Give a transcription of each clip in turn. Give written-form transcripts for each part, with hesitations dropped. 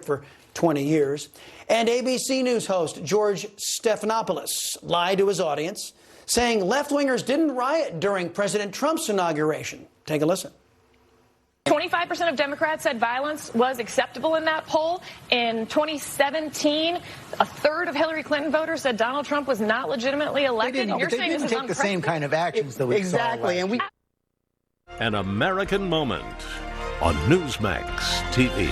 worked for 20 years. And ABC News host George Stephanopoulos lied to his audience, saying left-wingers didn't riot during President Trump's inauguration. Take a listen. 25% of Democrats said violence was acceptable in that poll. In 2017, a third of Hillary Clinton voters said Donald Trump was not legitimately elected. They didn't take the same kind of actions that we exactly, saw. An American Moment on Newsmax TV.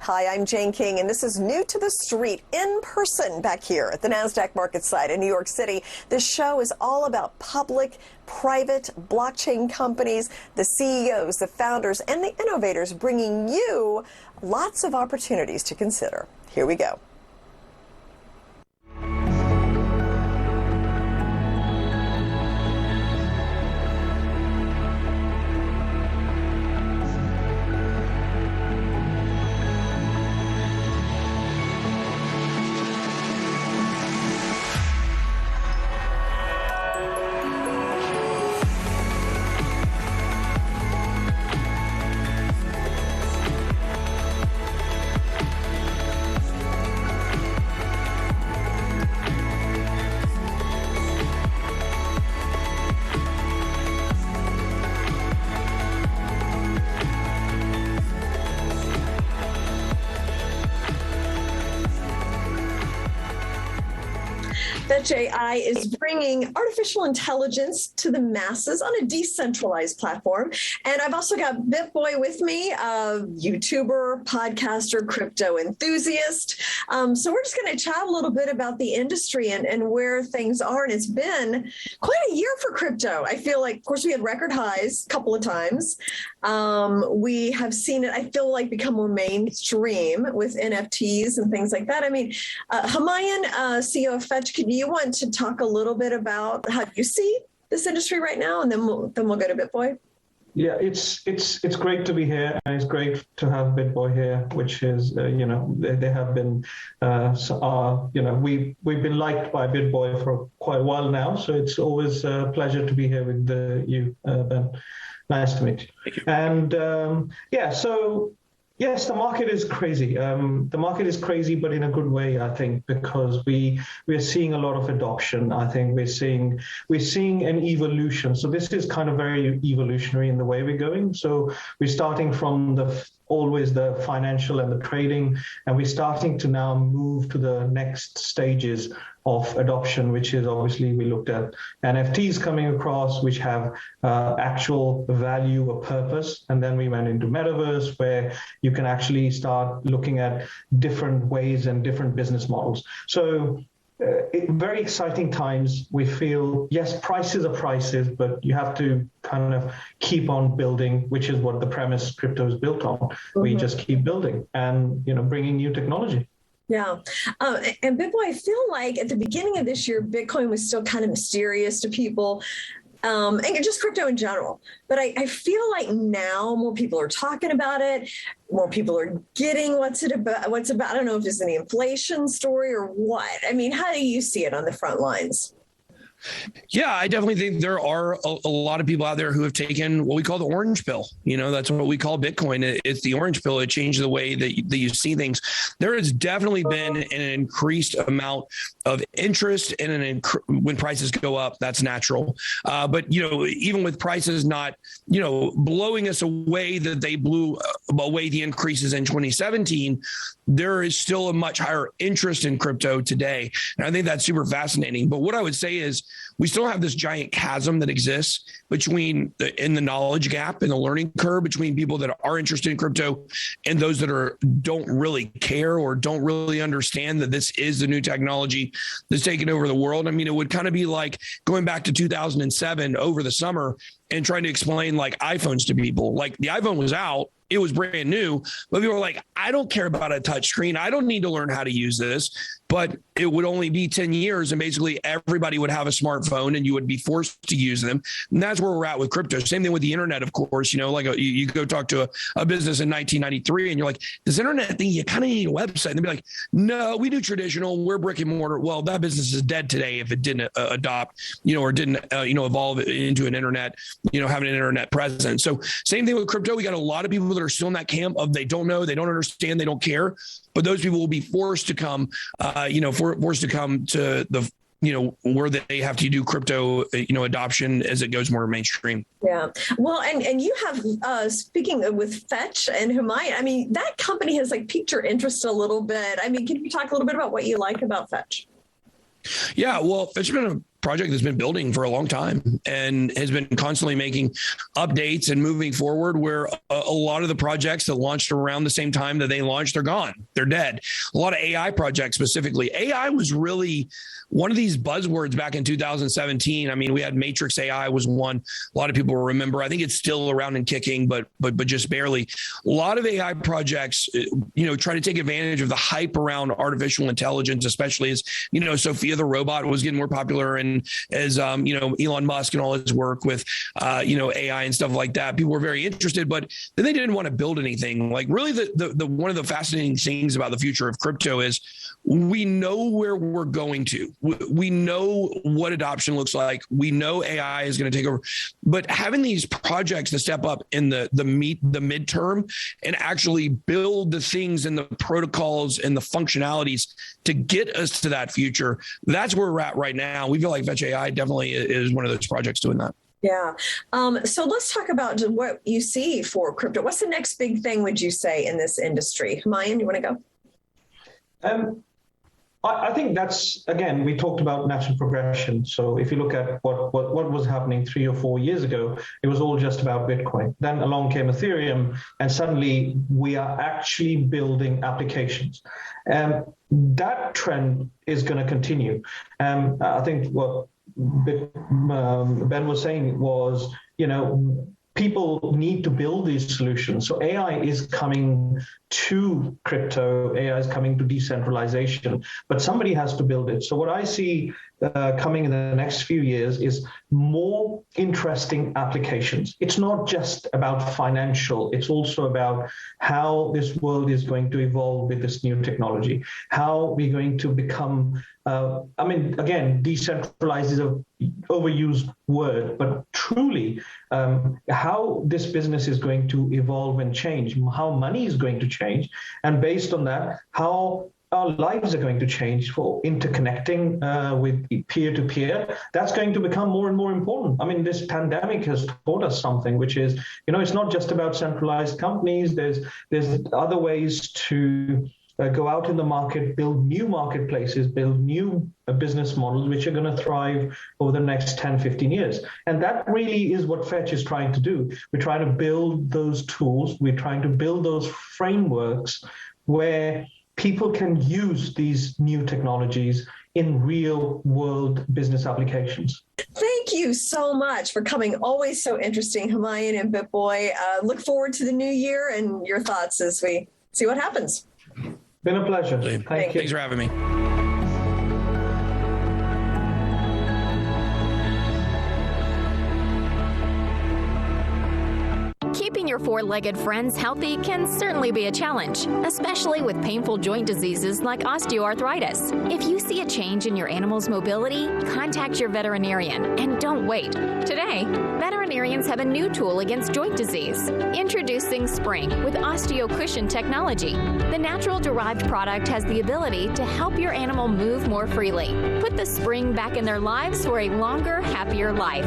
Hi, I'm Jane King, and this is New to the Street, in person back here at the NASDAQ market site in New York City. This show is all about public, private blockchain companies, the CEOs, the founders, and the innovators, bringing you lots of opportunities to consider. Here we go. Fetch.ai is bringing artificial intelligence to the masses on a decentralized platform. And I've also got BitBoy with me, a YouTuber, podcaster, crypto enthusiast. So we're just going to chat a little bit about the industry and where things are. And it's been quite a year for crypto. I feel like, of course, we had record highs a couple of times. We have seen it, I feel like, become more mainstream with NFTs and things like that. I mean, Hamayan, CEO of Fetch, do you want to talk a little bit about how you see this industry right now, and then we'll go to BitBoy? Yeah, it's great to be here, and it's great to have BitBoy here, which is they have been we've been liked by BitBoy for quite a while now, so it's always a pleasure to be here with you, Ben. Nice to meet you. And so. Yes, the market is crazy. The market is crazy, but in a good way, I think, because we're seeing a lot of adoption. I think we're seeing an evolution. So this is kind of very evolutionary in the way we're going. So we're starting from always the financial and the trading, and we're starting to now move to the next stages of adoption, which is obviously we looked at NFTs coming across, which have actual value or purpose. And then we went into metaverse, where you can actually start looking at different ways and different business models. So very exciting times. We feel, yes, prices are prices, but you have to kind of keep on building, which is what the premise crypto is built on. Mm-hmm. We just keep building and, bringing new technology. Yeah. And BitBoy, I feel like at the beginning of this year, Bitcoin was still kind of mysterious to people. And just crypto in general. But I feel like now more people are talking about it. More people are getting what's about. I don't know if it's an inflation story or what. I mean, how do you see it on the front lines? Yeah, I definitely think there are a lot of people out there who have taken what we call the orange pill. That's what we call Bitcoin. It's the orange pill. It changed the way that you see things. There has definitely been an increased amount of interest and when prices go up, that's natural. But, even with prices not, blowing us away that they blew away the increases in 2017, there is still a much higher interest in crypto today. And I think that's super fascinating. But what I would say is we still have this giant chasm that exists in the knowledge gap and the learning curve between people that are interested in crypto and those that don't really care or don't really understand that this is the new technology that's taking over the world. I mean, it would kind of be like going back to 2007 over the summer and trying to explain like iPhones to people. Like the iPhone was out it was brand new, but people were like, I don't care about a touch screen. I don't need to learn how to use this. But it would only be 10 years and basically everybody would have a smartphone and you would be forced to use them. And that's where we're at with crypto. Same thing with the internet, of course. You know, like you go talk to a business in 1993 and you're like, this internet thing, you kind of need a website. And they'd be like, no, we do traditional. We're brick and mortar. Well, that business is dead today if it didn't adopt, you know, or didn't, evolve into an internet, having an internet presence. So same thing with crypto. We got a lot of people that are still in that camp of they don't know, they don't understand, they don't care. But those people will be forced to come, forced to come to the, where they have to do crypto, adoption as it goes more mainstream. Yeah. Well, and you have, speaking with Fetch and Humayun, I mean, that company has like piqued your interest a little bit. I mean, can you talk a little bit about what you like about Fetch? Yeah, well, Fetch has been a project that's been building for a long time and has been constantly making updates and moving forward, where a lot of the projects that launched around the same time that they launched, they're gone. They're dead. A lot of AI projects specifically. AI was really one of these buzzwords back in 2017. I mean, we had Matrix AI was one a lot of people will remember. I think it's still around and kicking, but just barely. A lot of AI projects, try to take advantage of the hype around artificial intelligence, especially as, Sophia the robot was getting more popular, and as, Elon Musk and all his work with, AI and stuff like that. People were very interested, but then they didn't want to build anything. Like really the one of the fascinating things about the future of crypto is we know where we're going to. We know what adoption looks like. We know AI is going to take over, but having these projects to step up in the midterm and actually build the things and the protocols and the functionalities to get us to that future, that's where we're at right now. We feel like Fetch.ai definitely is one of those projects doing that. Yeah. So let's talk about what you see for crypto. What's the next big thing, would you say, in this industry? Humayun, you want to go? I think that's, again, we talked about natural progression. So if you look at what was happening 3 or 4 years ago, it was all just about Bitcoin. Then along came Ethereum, and suddenly we are actually building applications. That trend is going to continue. I think what Ben was saying was, people need to build these solutions. So AI is coming to crypto, AI is coming to decentralization, but somebody has to build it. So what I see coming in the next few years is more interesting applications. It's not just about financial, it's also about how this world is going to evolve with this new technology, how we're going to become, again, decentralized is an overused word, but truly how this business is going to evolve and change, how money is going to change, and based on that, how our lives are going to change for interconnecting with peer-to-peer. That's going to become more and more important. I mean, this pandemic has taught us something, which is, it's not just about centralized companies. There's other ways to go out in the market, build new marketplaces, build new business models, which are going to thrive over the next 10, 15 years. And that really is what Fetch is trying to do. We're trying to build those tools. We're trying to build those frameworks where people can use these new technologies in real world business applications. Thank you so much for coming. Always so interesting, Humayun and BitBoy. Look forward to the new year and your thoughts as we see what happens. Been a pleasure. Thank you. Thanks for having me. Keeping your four-legged friends healthy can certainly be a challenge, especially with painful joint diseases like osteoarthritis. If you see a change in your animal's mobility, contact your veterinarian and don't wait. Today, veterinarians have a new tool against joint disease. Introducing Spring with OsteoCushion technology. The natural-derived product has the ability to help your animal move more freely. Put the spring back in their lives for a longer, happier life.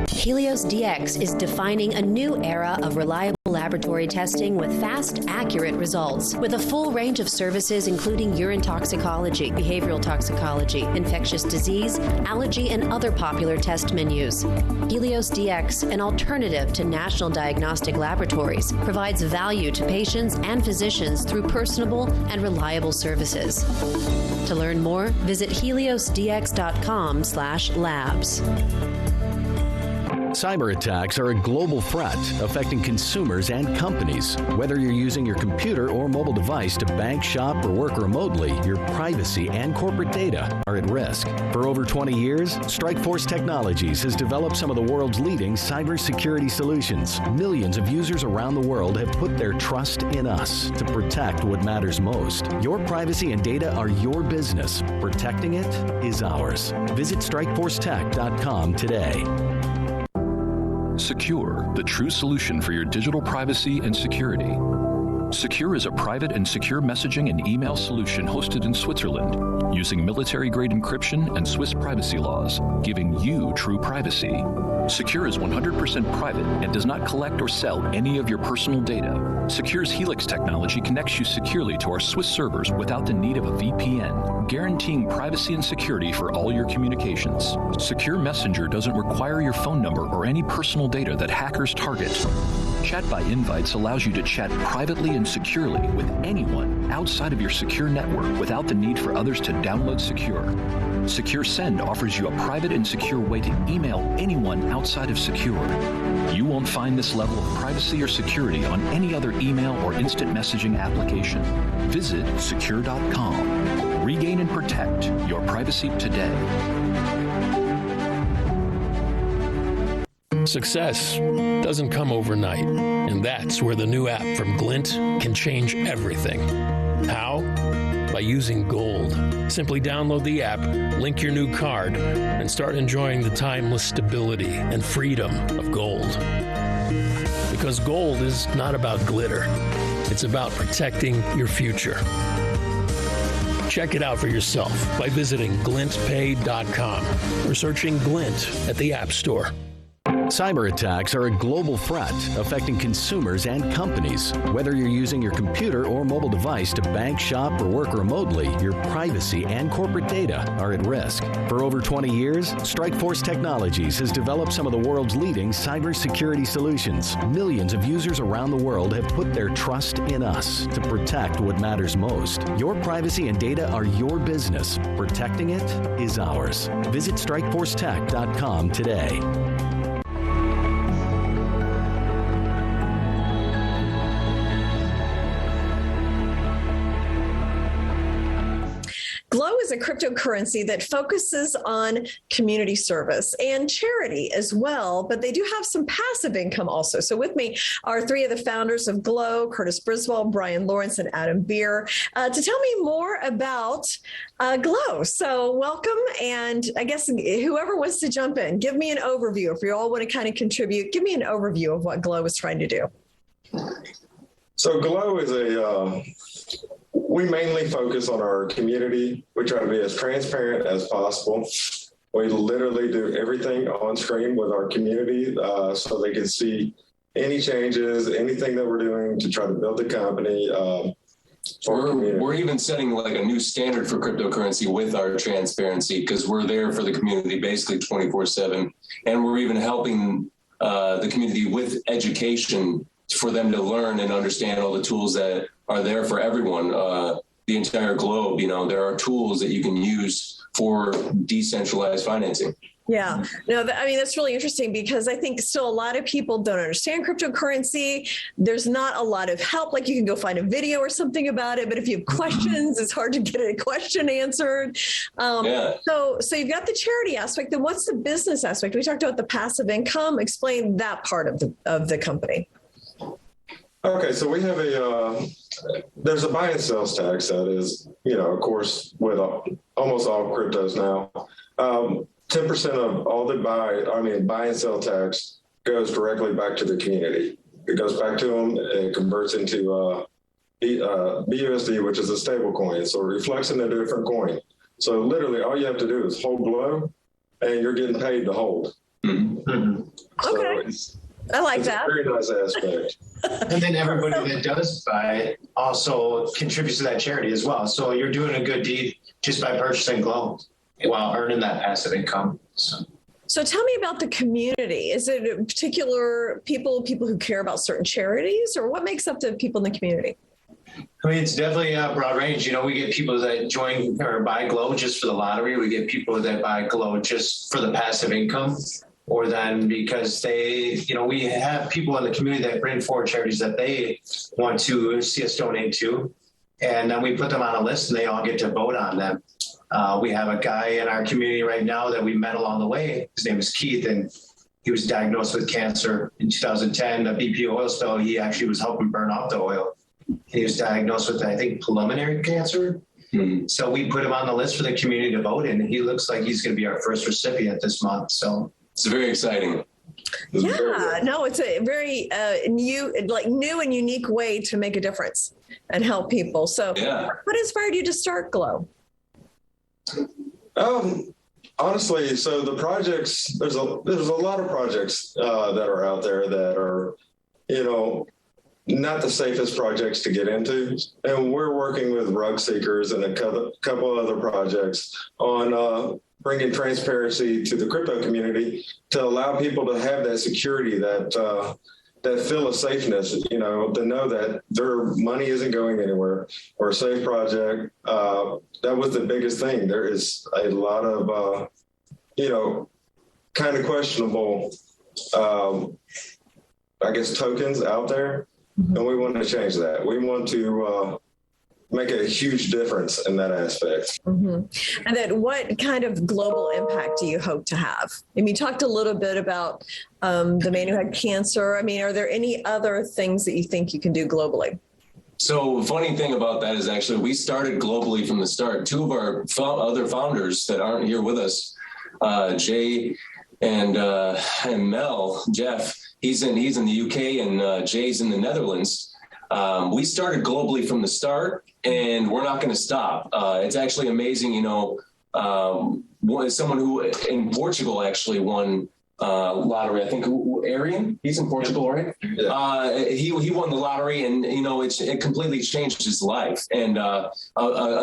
Helios DX is defining a new era of reliable laboratory testing with fast, accurate results. With a full range of services including urine toxicology, behavioral toxicology, infectious disease, allergy, and other popular test menus. Helios DX, an alternative to national diagnostic laboratories, provides value to patients and physicians through personable and reliable services. To learn more, visit heliosdx.com/labs. Cyber attacks are a global threat affecting consumers and companies. Whether you're using your computer or mobile device to bank, shop, or work remotely, your privacy and corporate data are at risk. For over 20 years, Strikeforce Technologies has developed some of the world's leading cybersecurity solutions. Millions of users around the world have put their trust in us to protect what matters most. Your privacy and data are your business. Protecting it is ours. Visit StrikeForceTech.com today. Secure, the true solution for your digital privacy and security. Secure is a private and secure messaging and email solution hosted in Switzerland, using military-grade encryption and Swiss privacy laws, giving you true privacy. Secure is 100% private and does not collect or sell any of your personal data. Secure's Helix technology connects you securely to our Swiss servers without the need of a VPN, guaranteeing privacy and security for all your communications. Secure Messenger doesn't require your phone number or any personal data that hackers target. Chat by Invites allows you to chat privately and securely with anyone outside of your secure network without the need for others to download Secure. Secure Send offers you a private and secure way to email anyone outside of Secure. You won't find this level of privacy or security on any other email or instant messaging application. Visit secure.com. Regain and protect your privacy today. Success doesn't come overnight, and that's where the new app from Glint can change everything. How? By using gold. Simply download the app, link your new card, and start enjoying the timeless stability and freedom of gold. Because gold is not about glitter. It's about protecting your future. Check it out for yourself by visiting glintpay.com or searching Glint at the App Store. Cyber attacks are a global threat affecting consumers and companies. Whether you're using your computer or mobile device to bank, shop, or work remotely, your privacy and corporate data are at risk. For over 20 years, Strikeforce Technologies has developed some of the world's leading cybersecurity solutions. Millions of users around the world have put their trust in us to protect what matters most. Your privacy and data are your business. Protecting it is ours. Visit StrikeForceTech.com today. Glow is a cryptocurrency that focuses on community service and charity as well, but they do have some passive income also. So with me are three of the founders of Glow, Curtis Briswell, Brian Lawrence, and Adam Beer, to tell me more about Glow. So welcome, and I guess whoever wants to jump in, give me an overview. If you all want to kind of contribute, give me an overview of what Glow is trying to do. So Glow is we mainly focus on our community. We try to be as transparent as possible. We literally do everything on screen with our community so they can see any changes, anything that we're doing to try to build the company. We're even setting like a new standard for cryptocurrency with our transparency, because we're there for the community basically 24/7. And we're even helping the community with education for them to learn and understand all the tools that are there for everyone, the entire globe. You know, there are tools that you can use for decentralized financing. Yeah, no, I mean, that's really interesting, because I think still a lot of people don't understand cryptocurrency. There's not a lot of help. Like, you can go find a video or something about it, but if you have questions, it's hard to get a question answered. So you've got the charity aspect. Then what's the business aspect? We talked about the passive income. Explain that part of the company. Okay, so we have there's a buy and sales tax that is, of course, with almost all cryptos now. 10% of all the buy and sell tax goes directly back to the community. It goes back to them. It converts into BUSD, which is a stable coin. So it reflects in a different coin. So literally all you have to do is hold Glow, and you're getting paid to hold. Mm-hmm. Okay. So I like that. Very nice aspect. And then everybody that does buy it also contributes to that charity as well. So you're doing a good deed just by purchasing Glow while earning that passive income. So tell me about the community. Is it particular people who care about certain charities, or what makes up the people in the community? I mean, it's definitely a broad range. We get people that join or buy Glow just for the lottery. We get people that buy Glow just for the passive income. or then because they, we have people in the community that bring forward charities that they want to see us donate to. And then we put them on a list and they all get to vote on them. We have a guy in our community right now that we met along the way. His name is Keith, and he was diagnosed with cancer in 2010, a BP oil spill. He actually was helping burn off the oil. He was diagnosed with, I think, pulmonary cancer. Mm-hmm. So we put him on the list for the community to vote in, and he looks like he's going to be our first recipient this month. So it's very exciting. Yeah, no, it's a very new and unique way to make a difference and help people. So what inspired you to start GLOW? Honestly, so the projects, there's a lot of projects that are out there that are, not the safest projects to get into. And we're working with Rug Seekers and a couple other projects on bringing transparency to the crypto community to allow people to have that security, that feel of safeness, to know that their money isn't going anywhere. We're a safe project. That was the biggest thing. There is a lot of, kind of questionable, tokens out there. Mm-hmm. And we want to change that. We want to make a huge difference in that aspect. Mm-hmm. And then what kind of global impact do you hope to have? You talked a little bit about the man who had cancer. Are there any other things that you think you can do globally? So funny thing about that is actually we started globally from the start. Two of our other founders that aren't here with us, Jay and Mel, Jeff, he's in the UK and Jay's in the Netherlands. We started globally from the start, and we're not going to stop. It's actually amazing, someone who in Portugal actually won lottery. I think Arian, he's in Portugal, right? Yeah. He won the lottery, and it completely changed his life. And a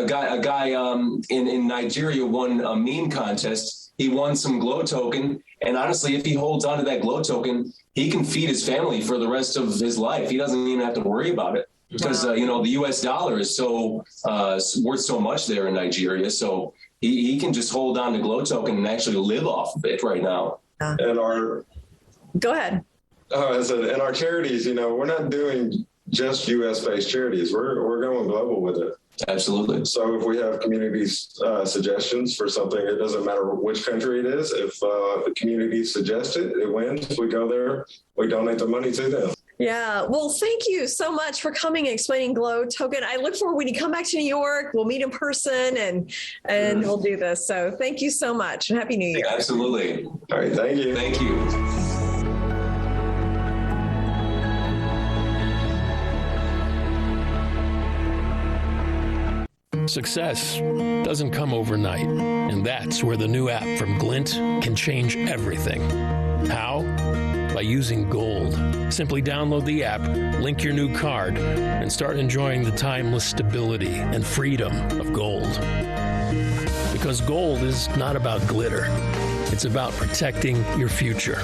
guy in Nigeria won a meme contest. He won some GLOW token, and honestly, if he holds on to that GLOW token, he can feed his family for the rest of his life. He doesn't even have to worry about it because the U.S. dollar is so worth so much there in Nigeria. So he can just hold on to GLOW token and actually live off of it right now. And go ahead. I said, and our charities, we're not doing just U.S. based charities. We're going global with it. Absolutely. So if we have community suggestions for something, it doesn't matter which country it is. If the community suggests it, it wins. We go there, we donate the money to them. Yeah. Well, thank you so much for coming and explaining GLOW token. I look forward when you come back to New York, we'll meet in person and we'll do this. So thank you so much and Happy New Year. Absolutely. All right. Thank you. Thank you. Success doesn't come overnight, and that's where the new app from Glint can change everything. How? By using gold. Simply download the app, link your new card, and start enjoying the timeless stability and freedom of gold. Because gold is not about glitter. It's about protecting your future.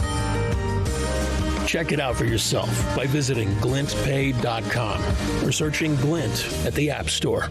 Check it out for yourself by visiting glintpay.com or searching Glint at the App Store.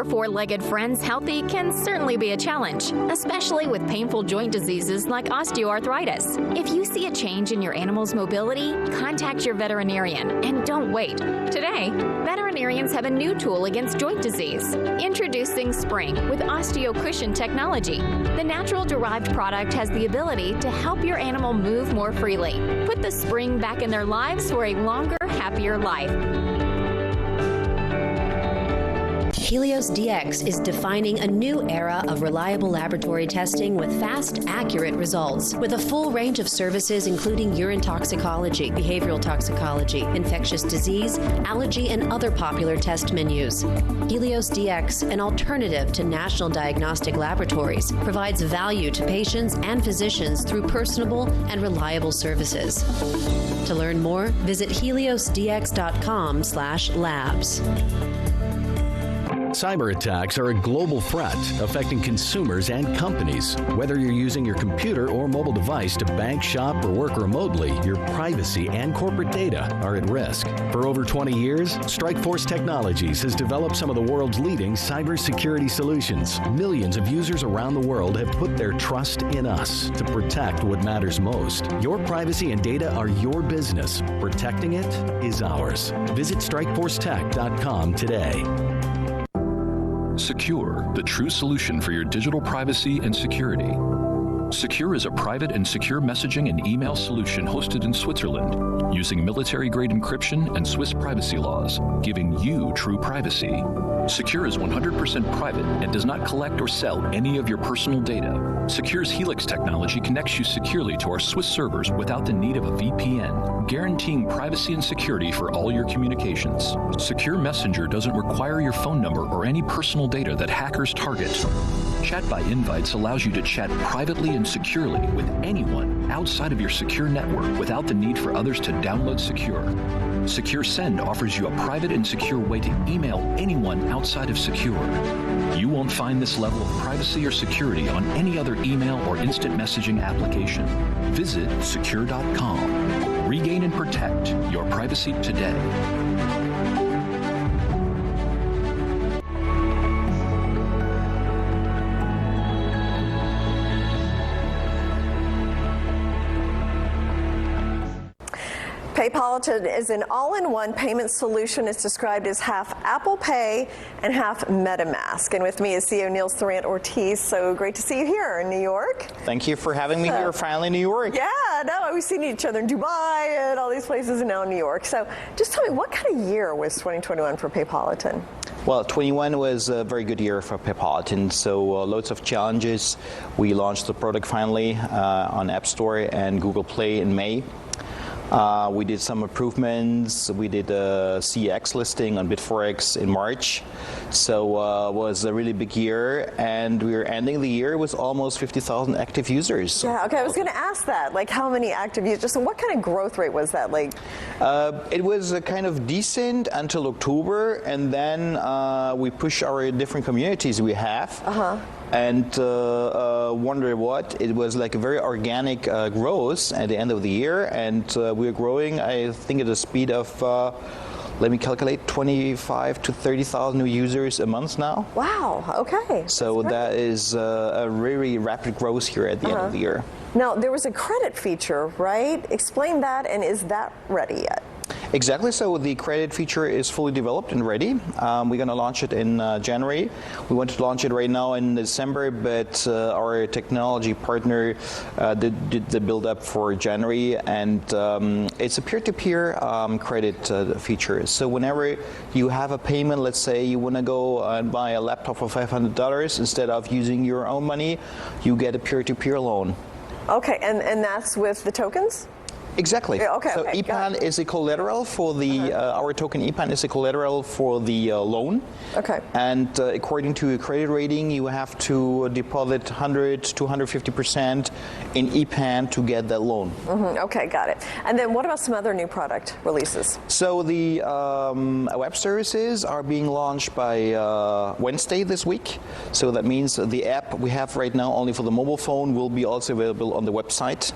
Four-legged friends healthy can certainly be a challenge, especially with painful joint diseases like osteoarthritis. If you see a change in your animal's mobility, contact your veterinarian and don't wait. Today, veterinarians have a new tool against joint disease. Introducing Spring with OsteoCushion technology. The natural derived product has the ability to help your animal move more freely. Put the spring back in their lives for a longer, happier life. Helios DX is defining a new era of reliable laboratory testing with fast, accurate results. With a full range of services including urine toxicology, behavioral toxicology, infectious disease, allergy, and other popular test menus. Helios DX, an alternative to national diagnostic laboratories, provides value to patients and physicians through personable and reliable services. To learn more, visit heliosdx.com/labs. Cyber attacks are a global threat affecting consumers and companies. Whether you're using your computer or mobile device to bank, shop, or work remotely, your privacy and corporate data are at risk. For over 20 years, Strikeforce Technologies has developed some of the world's leading cybersecurity solutions. Millions of users around the world have put their trust in us to protect what matters most. Your privacy and data are your business. Protecting it is ours. Visit StrikeForceTech.com today. Secure, the true solution for your digital privacy and security. Secure is a private and secure messaging and email solution hosted in Switzerland, using military-grade encryption and Swiss privacy laws, giving you true privacy. Secure is 100% private and does not collect or sell any of your personal data. Secure's Helix technology connects you securely to our Swiss servers without the need of a VPN, guaranteeing privacy and security for all your communications. Secure Messenger doesn't require your phone number or any personal data that hackers target. Chat by Invites allows you to chat privately and securely with anyone outside of your secure network without the need for others to download Secure. Secure Send offers you a private and secure way to email anyone outside of Secure. You won't find this level of privacy or security on any other email or instant messaging application. Visit secure.com. Regain and protect your privacy today. Paypolitan is an all-in-one payment solution. It's described as half Apple Pay and half MetaMask. And with me is CEO Niels Thorant-Ortiz. So great to see you here in New York. Thank you for having me here finally in New York. Yeah, no, we've seen each other in Dubai and all these places, and now in New York. So just tell me, what kind of year was 2021 for Paypolitan? Well, 21 was a very good year for Paypolitan, so loads of challenges. We launched the product finally on App Store and Google Play in May. We did some improvements. We did a CX listing on Bitforex in March. So it was a really big year, and we were ending the year with almost 50,000 active users. Yeah, okay, I was going to ask that. Like, how many active users? So what kind of growth rate was that? Like, it was kind of decent until October, and then we pushed our different communities we have. And wonder what, it was like a very organic growth at the end of the year, and we're growing, I think, at a speed of, let me calculate, 25 to 30,000 new users a month now. Wow, okay. So that is a really rapid growth here at the end of the year. Now, there was a credit feature, right? Explain that, and is that ready yet? Exactly. So the credit feature is fully developed and ready. We're going to launch it in January. We want to launch it right now in December, but our technology partner did the build-up for January, and it's a peer-to-peer credit feature. So whenever you have a payment, let's say you want to go and buy a laptop for $500, instead of using your own money, you get a peer-to-peer loan. Okay, and that's with the tokens? Exactly. Okay, so okay, EPAN is a collateral for the, our token EPAN is a collateral for the loan. Okay. And according to your credit rating, you have to deposit 100 to 150% in EPAN to get that loan. Okay, got it. And then what about some other new product releases? So the web services are being launched by Wednesday this week. So that means the app we have right now only for the mobile phone will be also available on the website,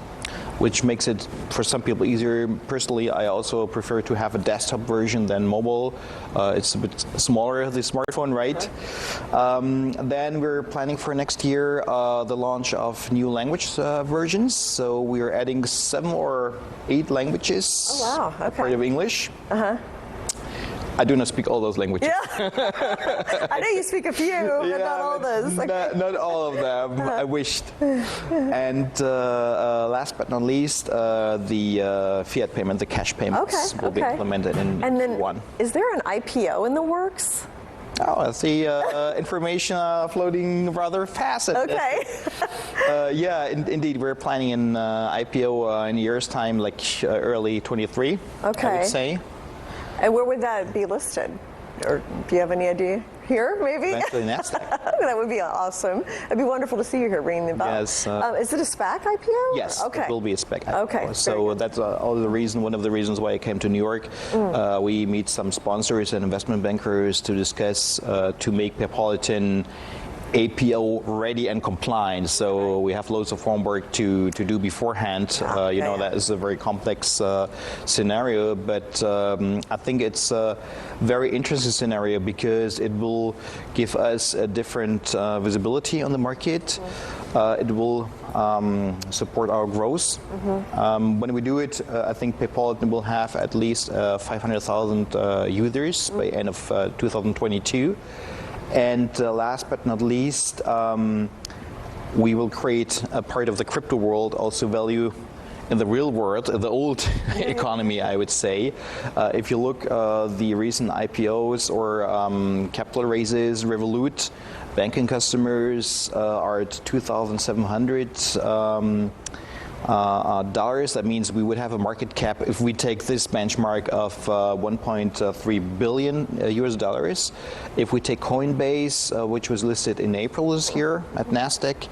which makes it for some people easier. Personally, I also prefer to have a desktop version than mobile. It's a bit smaller, the smartphone, right? Then we're planning for next year the launch of new language versions. So we are adding 7 or 8 languages. Oh, wow. Okay. Part of English. I do not speak all those languages. Yeah. I know you speak a few, but not all those. Okay. Not all of them. I wished. And last but not least, the fiat payment, the cash payments will be implemented in one. Is there an IPO in the works? Oh, I see information floating rather fast. Okay. Yeah, indeed, we're planning an IPO in a year's time, like early 23, okay. I would say. And where would that be listed? Or do you have any idea? Here, maybe? Eventually NASDAQ. That would be awesome. It'd be wonderful to see you here ringing the bell. Yes. Is it a SPAC IPO? Yes, okay. it will be a SPAC IPO. Okay. So that's one of the reasons why I came to New York. We meet some sponsors and investment bankers to discuss to make Paypolitan APO ready and compliant. So we have loads of homework to do beforehand. That is a very complex scenario, but I think it's a very interesting scenario because it will give us a different visibility on the market. It will support our growth. When we do it, I think Paypolitan will have at least 500,000 users by end of 2022. And last but not least, we will create a part of the crypto world, also value in the real world, the old economy, I would say. If you look the recent IPOs or capital raises, Revolut, banking customers are at $2,700. That means we would have a market cap if we take this benchmark of 1.3 billion US dollars. If we take Coinbase, which was listed in April this year at NASDAQ,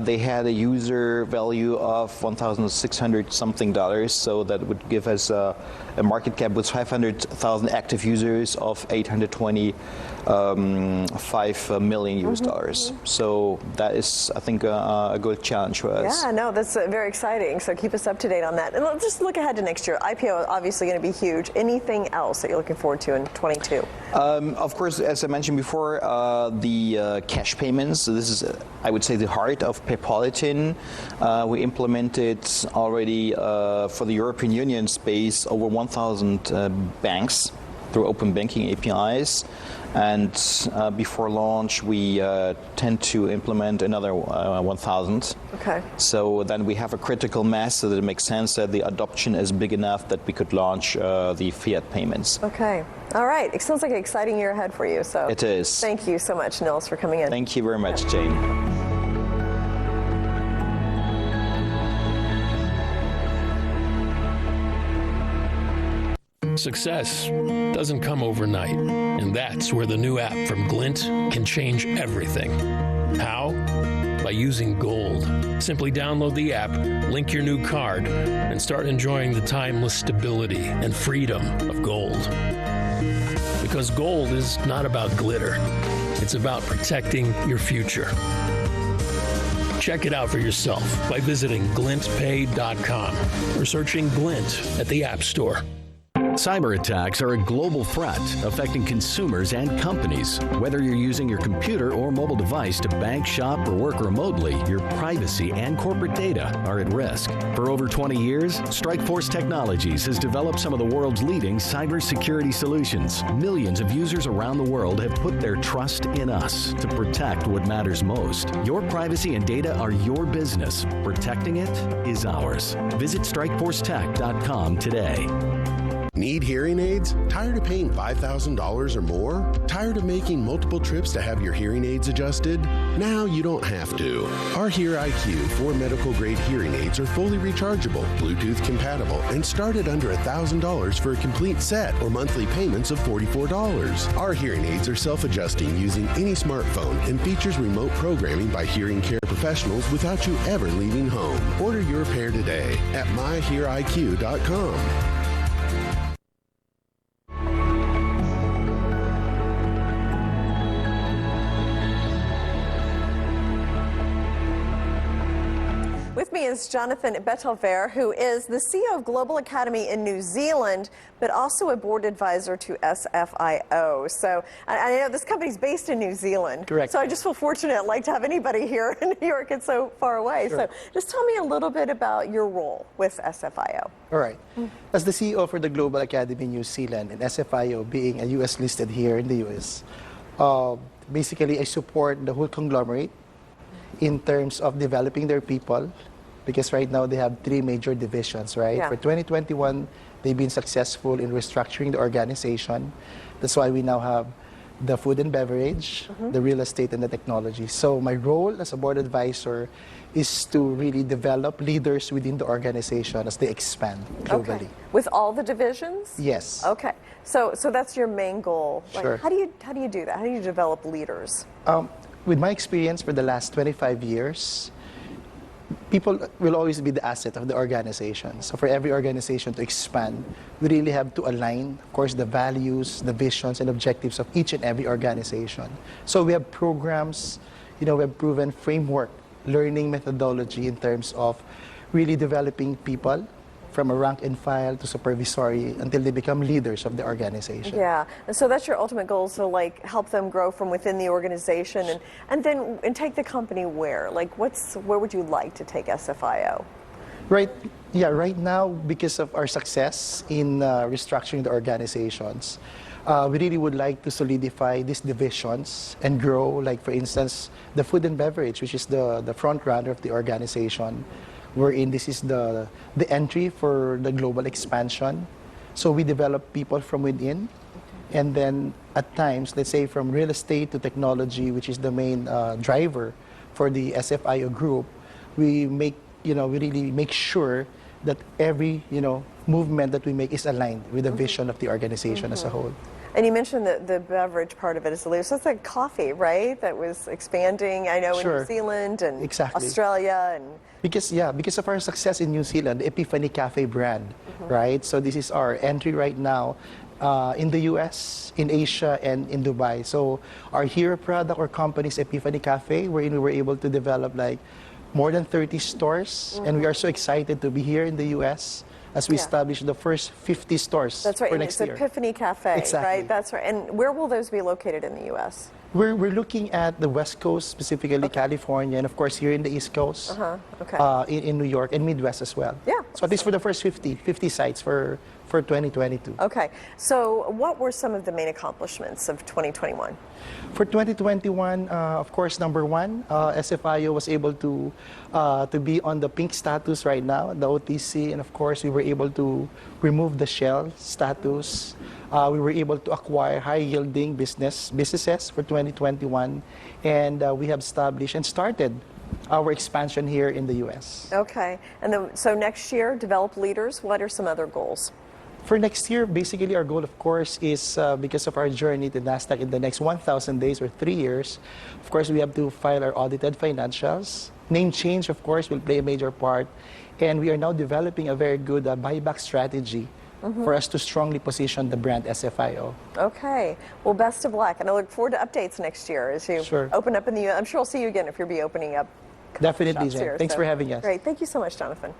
they had a user value of $1,600 something dollars. So that would give us a market cap with 500,000 active users of 825 million US dollars. So that is, I think, a good challenge for us. Yeah, no, that's very exciting. So keep us up to date on that. And let's just look ahead to next year. IPO is obviously going to be huge. Anything else that you're looking forward to in 22? Of course, as I mentioned before, the cash payments. So this is, I would say, the heart of Paypolitan. We implemented already for the European Union space over 1,000 banks through open banking APIs. And before launch, we tend to implement another 1,000. Okay. So then we have a critical mass so that it makes sense that the adoption is big enough that we could launch the fiat payments. Okay. All right. It sounds like an exciting year ahead for you. So it is. Thank you so much, Nils, for coming in. Thank you very much, Jane. Success doesn't come overnight, and that's where the new app from Glint can change everything. How? By using gold. Simply download the app, link your new card, and start enjoying the timeless stability and freedom of gold. Because gold is not about glitter. It's about protecting your future. Check it out for yourself by visiting glintpay.com or searching Glint at the App Store. Cyber attacks are a global threat affecting consumers and companies. Whether you're using your computer or mobile device to bank, shop, or work remotely, your privacy and corporate data are at risk. For over 20 years, Strikeforce Technologies has developed some of the world's leading cybersecurity solutions. Millions of users around the world have put their trust in us to protect what matters most. Your privacy and data are your business. Protecting it is ours. Visit StrikeForceTech.com today. Need hearing aids? Tired of paying $5,000 or more? Tired of making multiple trips to have your hearing aids adjusted? Now you don't have to. Our Hear IQ 4 medical grade hearing aids are fully rechargeable, Bluetooth compatible, and start at under $1,000 for a complete set or monthly payments of $44. Our hearing aids are self-adjusting using any smartphone and features remote programming by hearing care professionals without you ever leaving home. Order your pair today at myheariq.com. With me is Jonathan Bettelver, who is the CEO of Global Academy in New Zealand, but also a board advisor to SFIO. So I know this company's based in New Zealand. Correct. So I just feel fortunate. I'd like to have anybody here in New York. It's so far away. Sure. So just tell me a little bit about your role with SFIO. All right. As the CEO for the Global Academy in New Zealand and SFIO being a U.S. listed here in the U.S., basically I support the whole conglomerate in terms of developing their people, because right now they have 3 major divisions, right? Yeah. For 2021, they've been successful in restructuring the organization. That's why we now have the food and beverage, the real estate, and the technology. So my role as a board advisor is to really develop leaders within the organization as they expand globally. Okay. With all the divisions? Yes. Okay. So that's your main goal. Sure. How do you do that? How do you develop leaders? With my experience for the last 25 years, people will always be the asset of the organization. So for every organization to expand, we really have to align, of course, the values, the visions, and objectives of each and every organization. So we have programs, we have proven framework, learning methodology in terms of really developing people from a rank and file to supervisory until they become leaders of the organization. Yeah, and so that's your ultimate goal, so like help them grow from within the organization and then take the company where? Like where would you like to take SFIO? Right now, because of our success in restructuring the organizations, we really would like to solidify these divisions and grow, like for instance, the food and beverage, which is the front runner of the organization, wherein this is the entry for the global expansion. So we develop people from within, and then at times, let's say from real estate to technology, which is the main driver for the SFIO group, we really make sure that every movement that we make is aligned with the vision of the organization as a whole. And you mentioned the beverage part of it as a leader. So it's like coffee, right? That was expanding, I know, in New Zealand and Australia. And because of our success in New Zealand, the Epiphany Cafe brand, right? So this is our entry right now in the US, in Asia, and in Dubai. So our hero product or company is Epiphany Cafe, wherein we were able to develop like more than 30 stores. And we are so excited to be here in the US as we establish the first 50 stores for next year. It's Epiphany Cafe, exactly. Right? That's right. And where will those be located in the U.S.? We're looking at the West Coast, specifically California, and of course here in the East Coast, in New York, and Midwest as well. Yeah. So at least for the first 50 sites for 2022. Okay. So what were some of the main accomplishments of 2021? For 2021, of course, number one, SFIO was able to be on the pink status right now, the OTC, and of course, we were able to remove the shell status. We were able to acquire high-yielding businesses for 2021, and we have established and started our expansion here in the U.S. Okay. And then, so next year, develop leaders. What are some other goals? For next year, basically our goal, of course, is because of our journey to NASDAQ in the next 1,000 days or 3 years, of course, we have to file our audited financials. Name change, of course, will play a major part. And we are now developing a very good buyback strategy for us to strongly position the brand SFIO. Okay. Well, best of luck. And I look forward to updates next year as you open up in the U.S. I'm sure I'll see you again if you'll be opening up. Definitely, Jen. Here, Thanks for having us. Great. Thank you so much, Jonathan.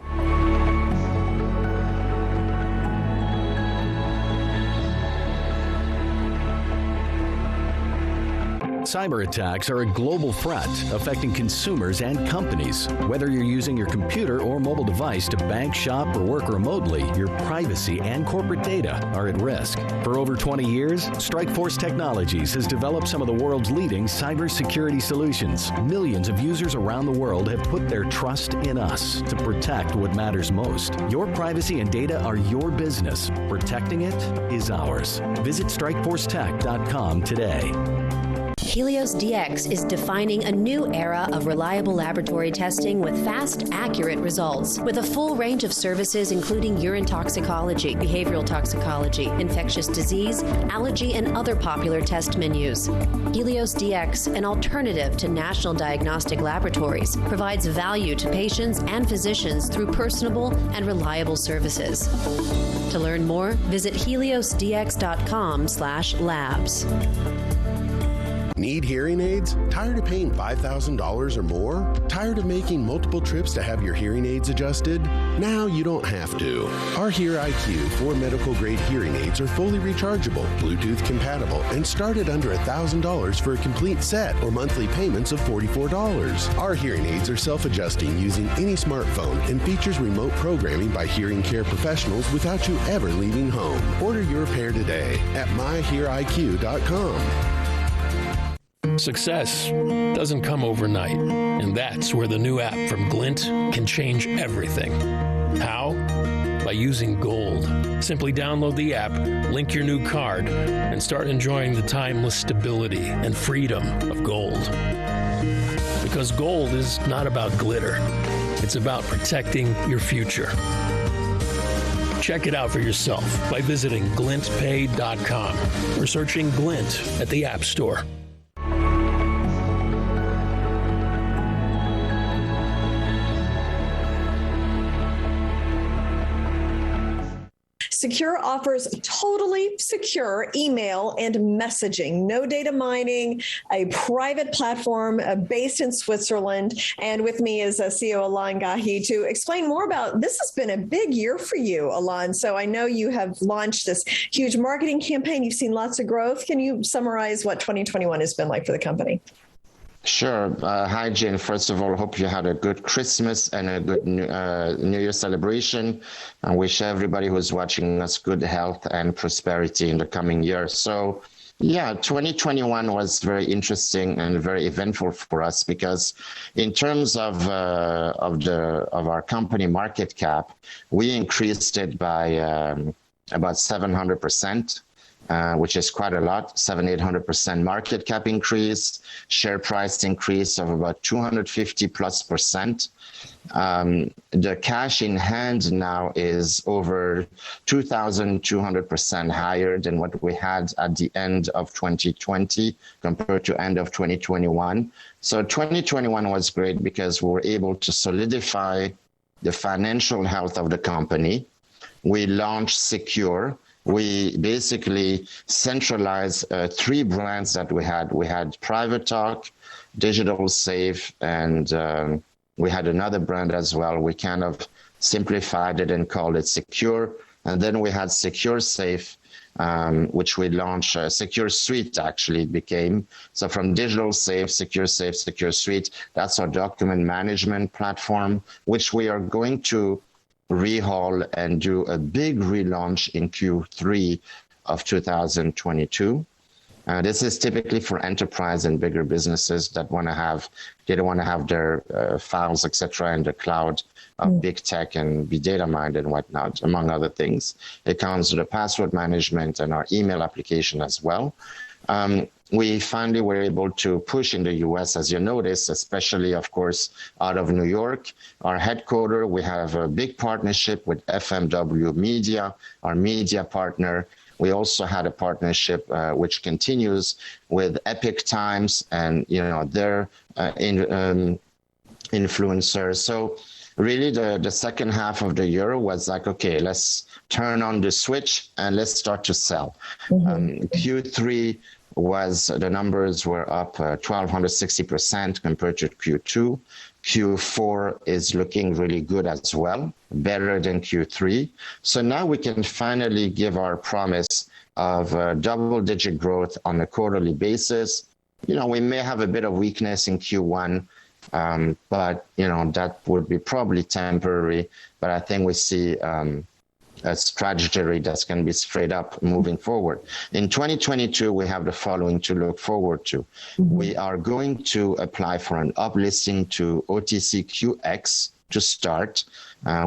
Cyber attacks are a global threat affecting consumers and companies. Whether you're using your computer or mobile device to bank, shop, or work remotely, your privacy and corporate data are at risk. For over 20 years, Strikeforce Technologies has developed some of the world's leading cybersecurity solutions. Millions of users around the world have put their trust in us to protect what matters most. Your privacy and data are your business. Protecting it is ours. Visit StrikeForceTech.com today. Helios DX is defining a new era of reliable laboratory testing with fast, accurate results. With a full range of services including urine toxicology, behavioral toxicology, infectious disease, allergy, and other popular test menus. Helios DX, an alternative to national diagnostic laboratories, provides value to patients and physicians through personable and reliable services. To learn more, visit heliosdx.com/labs. Need hearing aids? Tired of paying $5,000 or more? Tired of making multiple trips to have your hearing aids adjusted? Now you don't have to. Our Hear IQ 4 medical grade hearing aids are fully rechargeable, Bluetooth compatible, and start at under $1,000 for a complete set or monthly payments of $44. Our hearing aids are self-adjusting using any smartphone and features remote programming by hearing care professionals without you ever leaving home. Order your pair today at myheariq.com. Success doesn't come overnight, and that's where the new app from Glint can change everything. How? by using gold. Simply download the app, link your new card, and start enjoying the timeless stability and freedom of gold. Because gold is not about glitter. It's about protecting your future. Check it out for yourself by visiting glintpay.com or searching Glint at the App Store. Secure offers totally secure email and messaging, no data mining, a private platform based in Switzerland. And with me is CEO Alon Gahi to explain more about this. Has been a big year for you, Alon. So I know you have launched this huge marketing campaign. You've seen lots of growth. Can you summarize what 2021 has been like for the company? Sure. Hi, Jen. First of all, hope you had a good Christmas and a good New Year celebration. I wish everybody who's watching us good health and prosperity in the coming year. So, yeah, 2021 was very interesting and very eventful for us because in terms of our company market cap, we increased it by about 700%. Which is quite a lot, 700-800% market cap increase, share price increase of about 250+%. The cash in hand now is over 2,200% higher than what we had at the end of 2020 compared to end of 2021. So 2021 was great because we were able to solidify the financial health of the company. We launched Secure. We basically centralized 3 brands that we had. We had Private Talk, Digital Safe, and we had another brand as well. We kind of simplified it and called it Secure. And then we had Secure Safe, which we launched, Secure Suite actually it became. So from Digital Safe, Secure Suite, that's our document management platform, which we are going to rehaul and do a big relaunch in Q3 of 2022. This is typically for enterprise and bigger businesses that they don't want to have their files, etc., in the cloud of big tech and be data mined and whatnot, among other things. It comes with the password management and our email application as well. We finally were able to push in the US, as you notice, especially, of course, out of New York. Our headquarters, we have a big partnership with FMW Media, our media partner. We also had a partnership which continues with Epic Times and their influencers. So really the second half of the year was like, okay, let's turn on the switch and let's start to sell. Q3 the numbers were up 1,260% compared to Q2. Q4 is looking really good as well, better than Q3. So now we can finally give our promise of double-digit growth on a quarterly basis. We may have a bit of weakness in Q1, but that would be probably temporary. But I think we see a trajectory that's going to be straight up moving forward. In 2022, we have the following to look forward to. We are going to apply for an uplisting to OTCQX to start.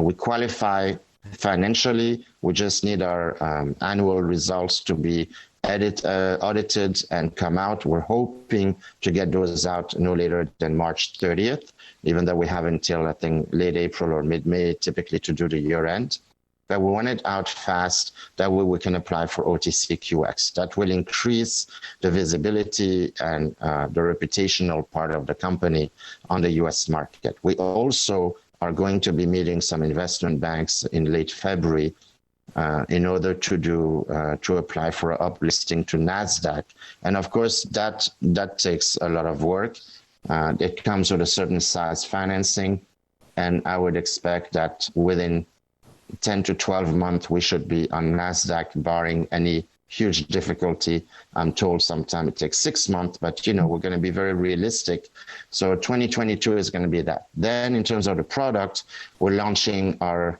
We qualify financially. We just need our annual results to be audited and come out. We're hoping to get those out no later than March 30th, even though we have until, I think, late April or mid-May typically to do the year end. But we want it out fast. That way we can apply for OTCQX. That will increase the visibility and the reputational part of the company on the US market. We also are going to be meeting some investment banks in late February in order to apply for an uplisting to NASDAQ. And of course, that takes a lot of work. It comes with a certain size financing. And I would expect that within 10 to 12 months, we should be on NASDAQ, barring any huge difficulty. I'm told sometimes it takes 6 months, but we're going to be very realistic. So 2022 is going to be that. Then in terms of the product, we're launching our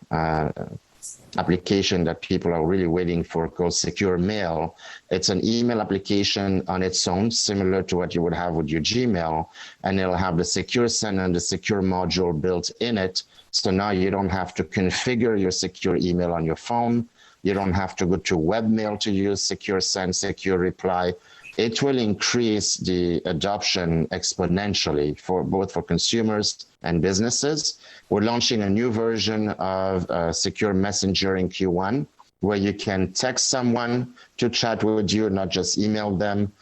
application that people are really waiting for called Secure Mail. It's an email application on its own, similar to what you would have with your Gmail, and it'll have the Secure Send and the Secure module built in it. So now you don't have to configure your secure email on your phone. You don't have to go to webmail to use Secure Send, Secure Reply. It will increase the adoption exponentially for both for consumers and businesses. We're launching a new version of Secure Messenger in Q1, where you can text someone to chat with you, not just email them.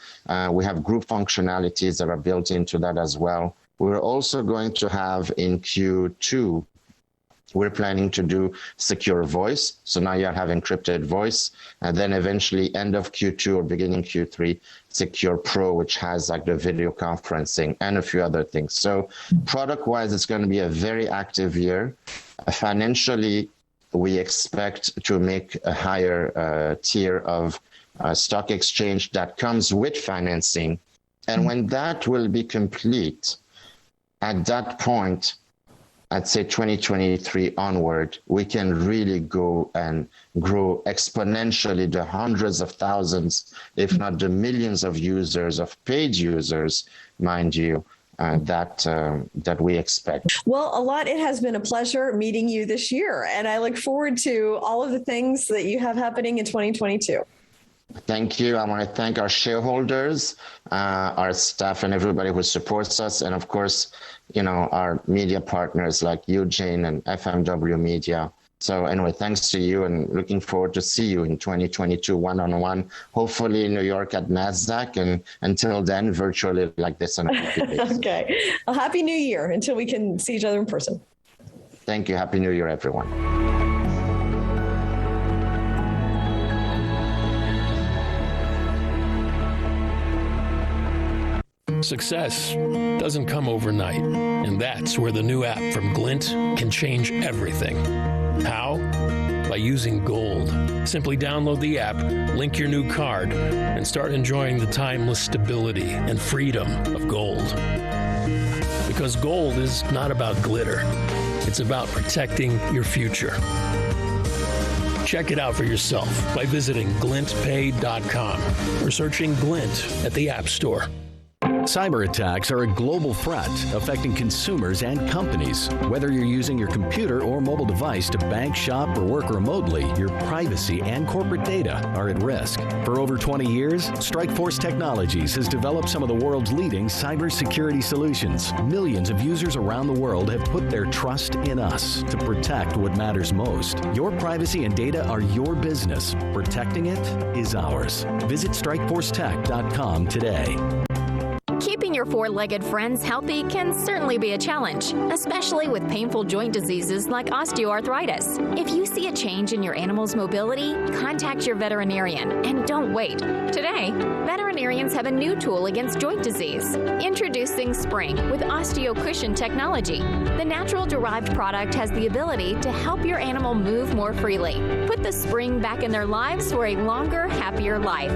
We have group functionalities that are built into that as well. We're also going to have in Q2, we're planning to do secure voice. So now you have encrypted voice, and then eventually end of Q2 or beginning Q3, Secure Pro, which has like the video conferencing and a few other things. So product-wise, it's going to be a very active year. Financially, we expect to make a higher tier of stock exchange that comes with financing. And when that will be complete, at that point, I'd say 2023 onward, we can really go and grow exponentially the hundreds of thousands, if not the millions of users, of paid users, mind you, that we expect. Well, it has been a pleasure meeting you this year, and I look forward to all of the things that you have happening in 2022. Thank you. I want to thank our shareholders, our staff, and everybody who supports us. And of course, our media partners like you, Jane, and FMW Media. So anyway, thanks to you, and looking forward to see you in 2022 one-on-one, hopefully in New York at NASDAQ, and until then, virtually like this on a weekly basis. Okay. Well, Happy New Year until we can see each other in person. Thank you. Happy New Year, everyone. Success doesn't come overnight, and that's where the new app from Glint can change everything. How? By using gold. Simply download the app, link your new card, and start enjoying the timeless stability and freedom of gold. Because gold is not about glitter. It's about protecting your future. Check it out for yourself by visiting glintpay.com or searching Glint at the App Store. Cyber attacks are a global threat affecting consumers and companies. Whether you're using your computer or mobile device to bank, shop, or work remotely, your privacy and corporate data are at risk. For over 20 years, Strikeforce Technologies has developed some of the world's leading cybersecurity solutions. Millions of users around the world have put their trust in us to protect what matters most. Your privacy and data are your business. Protecting it is ours. Visit StrikeForceTech.com today. Keeping your four-legged friends healthy can certainly be a challenge, especially with painful joint diseases like osteoarthritis. If you see a change in your animal's mobility, contact your veterinarian and don't wait. Today, veterinarians have a new tool against joint disease. Introducing Spring with OsteoCushion technology. The natural-derived product has the ability to help your animal move more freely. Put the spring back in their lives for a longer, happier life.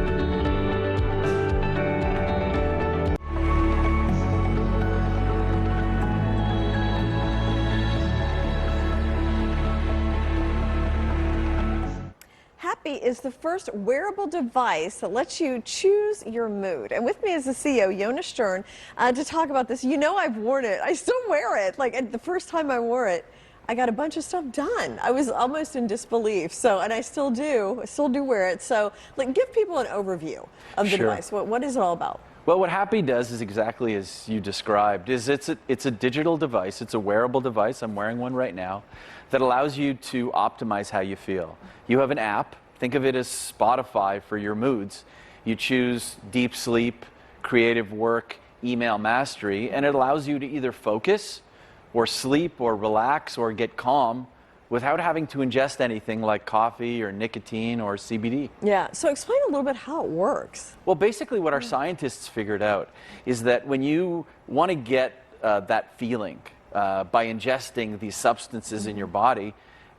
HapBee is the first wearable device that lets you choose your mood. And with me is the CEO, Jonas Stern, to talk about this. I've worn it. I still wear it. The first time I wore it, I got a bunch of stuff done. I was almost in disbelief. And I still do wear it. So give people an overview of the device. What is it all about? Well, what HapBee does is exactly as you described. It's a digital device. It's a wearable device. I'm wearing one right now that allows you to optimize how you feel. You have an app. Think of it as Spotify for your moods. You choose deep sleep, creative work, email mastery, and it allows you to either focus or sleep or relax or get calm without having to ingest anything like coffee or nicotine or CBD. Yeah, so explain a little bit how it works. Well, basically what our scientists figured out is that when you want to get that feeling by ingesting these substances in your body,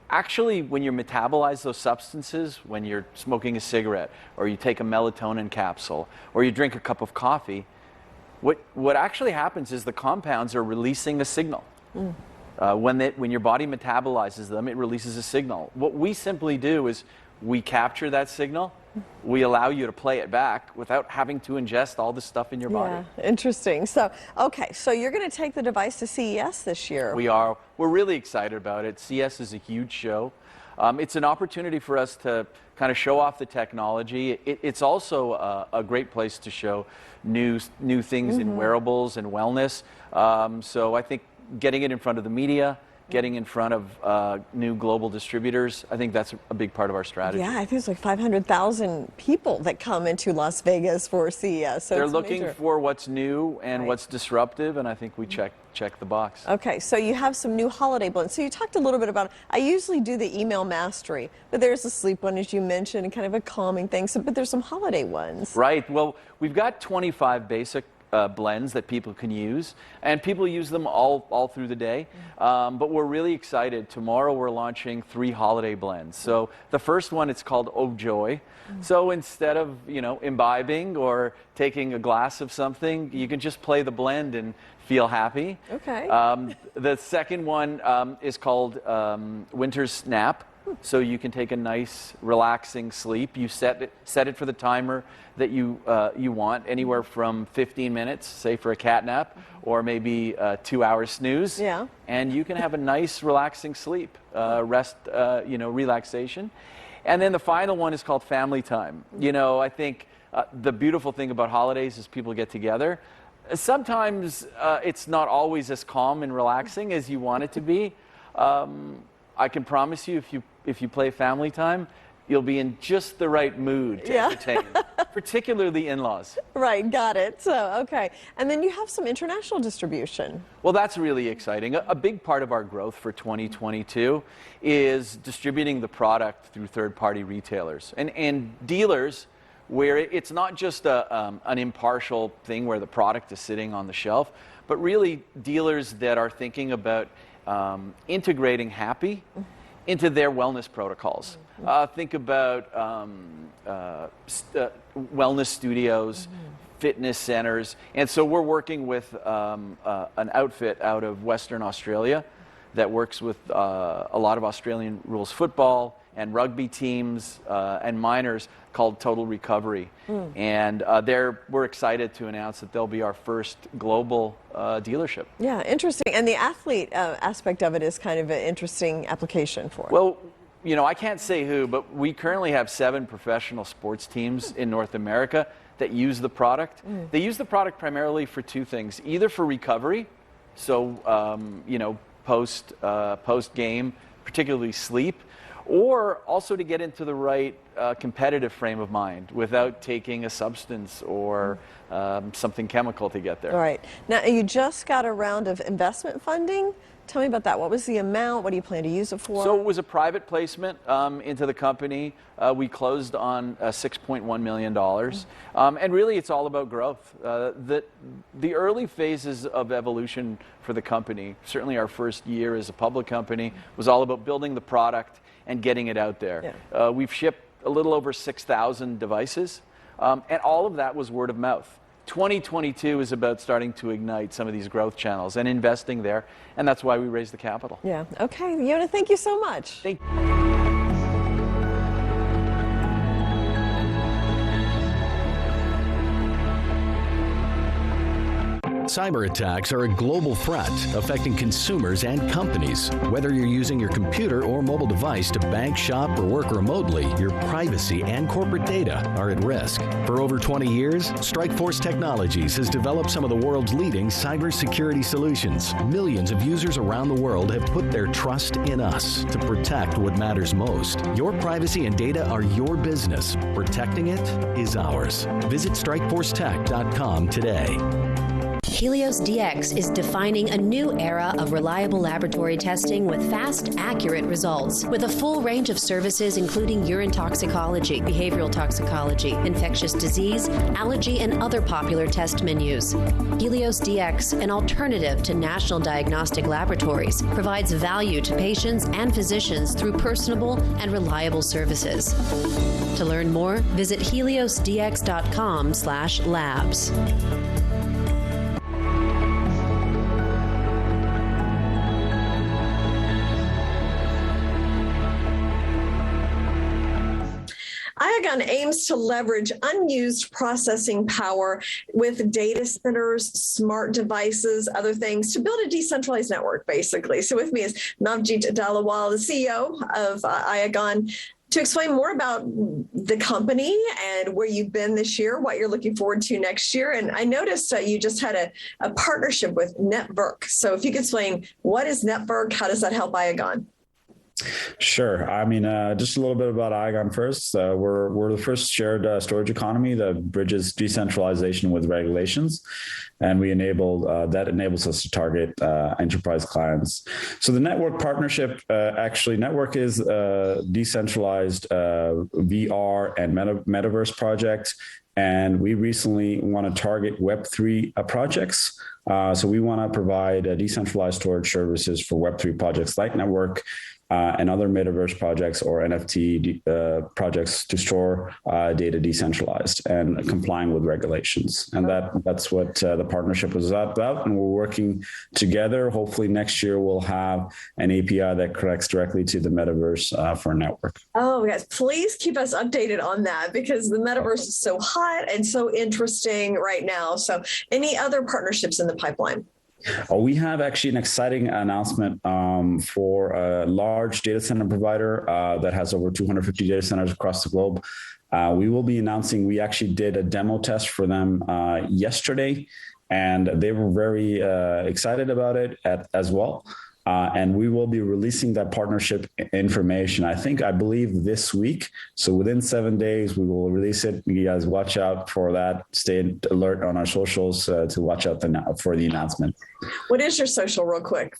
actually, when you metabolize those substances, when you're smoking a cigarette, or you take a melatonin capsule, or you drink a cup of coffee, what actually happens is the compounds are releasing a signal. When your body metabolizes them, it releases a signal. What we simply do is we capture that signal. We allow you to play it back without having to ingest all this stuff in your body. Yeah, interesting. So, okay, so you're going to take the device to CES this year. We are. We're really excited about it. CES is a huge show. It's an opportunity for us to kind of show off the technology. It's also a great place to show new things in wearables and wellness. So I think getting it in front of the media, getting in front of new global distributors, I think that's a big part of our strategy. Yeah, I think it's like 500,000 people that come into Las Vegas for CES. So they're looking for what's new and what's disruptive, and I think we check the box. Okay, so you have some new holiday blends. So you talked a little bit about, I usually do the email mastery, but there's a sleep one, as you mentioned, and kind of a calming thing. So, but there's some holiday ones. Right. Well, we've got 25 basic blends that people can use, and people use them all through the day. But we're really excited. Tomorrow we're launching 3 holiday blends. So the first one, it's called Oh Joy. So instead of imbibing or taking a glass of something, you can just play the blend and feel happy. Okay. The second one is called Winter's Snap. So you can take a nice, relaxing sleep. You set it for the timer that you want, anywhere from 15 minutes, say for a cat nap, or maybe 2 hour snooze. Yeah. And you can have a nice, relaxing sleep, relaxation. And then the final one is called Family Time. I think the beautiful thing about holidays is people get together. Sometimes it's not always as calm and relaxing as you want it to be. I can promise you, if you play Family Time, you'll be in just the right mood to entertain, particularly in-laws. Right, got it. So, okay. And then you have some international distribution. Well, that's really exciting. A big part of our growth for 2022 is distributing the product through third-party retailers and dealers, where it's not just an impartial thing where the product is sitting on the shelf, but really dealers that are thinking about integrating HapBee into their wellness protocols. Think about wellness studios, fitness centers. And so we're working with an outfit out of Western Australia that works with a lot of Australian rules football and rugby teams and minors, called Total Recovery. And we're excited to announce that they'll be our first global dealership. Yeah, interesting. And the athlete aspect of it is kind of an interesting application for it. Well, I can't say who, but we currently have 7 professional sports teams in North America that use the product. They use the product primarily for 2 things, either for recovery, so post game, particularly sleep, or also to get into the right competitive frame of mind without taking a substance or something chemical to get there. All right. Now, you just got a round of investment funding. Tell me about that. What was the amount? What do you plan to use it for? So it was a private placement into the company. We closed on $6.1 million. And really, it's all about growth. The early phases of evolution for the company, certainly our first year as a public company, was all about building the product and getting it out there. Yeah. We've shipped a little over 6,000 devices, and all of that was word of mouth. 2022 is about starting to ignite some of these growth channels and investing there, and that's why we raised the capital. Yeah. Okay, Yona, thank you so much. Thank you. Cyber attacks are a global threat affecting consumers and companies. Whether you're using your computer or mobile device to bank, shop, or work remotely, your privacy and corporate data are at risk. For over 20 years, Strikeforce Technologies has developed some of the world's leading cybersecurity solutions. Millions of users around the world have put their trust in us to protect what matters most. Your privacy and data are your business. Protecting it is ours. Visit StrikeForceTech.com today. Helios DX is defining a new era of reliable laboratory testing with fast, accurate results. With a full range of services including urine toxicology, behavioral toxicology, infectious disease, allergy, and other popular test menus. Helios DX, an alternative to national diagnostic laboratories, provides value to patients and physicians through personable and reliable services. To learn more, visit heliosdx.com/labs. IAGON aims to leverage unused processing power with data centers, smart devices, other things to build a decentralized network, basically. So with me is Navjeet Dalawal, the CEO of IAGON, to explain more about the company and where you've been this year, what you're looking forward to next year. And I noticed you just had a partnership with Network. So if you could explain, what is Network? How does that help IAGON? Sure. I mean, just a little bit about IAGON first. We're the first shared storage economy that bridges decentralization with regulations, and we that enables us to target enterprise clients. So the Network partnership, actually, Network is a decentralized VR and metaverse project, and we recently want to target Web3 projects. So we want to provide decentralized storage services for Web3 projects like Network, and other metaverse projects or NFT projects to store data decentralized and complying with regulations. And that's what the partnership was about. And we're working together. Hopefully next year we'll have an API that connects directly to the metaverse for Network. Oh, yes. Please keep us updated on that, because the metaverse is so hot and so interesting right now. So any other partnerships in the pipeline? We have actually an exciting announcement for a large data center provider that has over 250 data centers across the globe. We will be announcing, we actually did a demo test for them yesterday, and they were very excited about it as well. And we will be releasing that partnership information, I believe this week. So within 7 days, we will release it. You guys watch out for that. Stay alert on our socials to watch out for the announcement. What is your social real quick?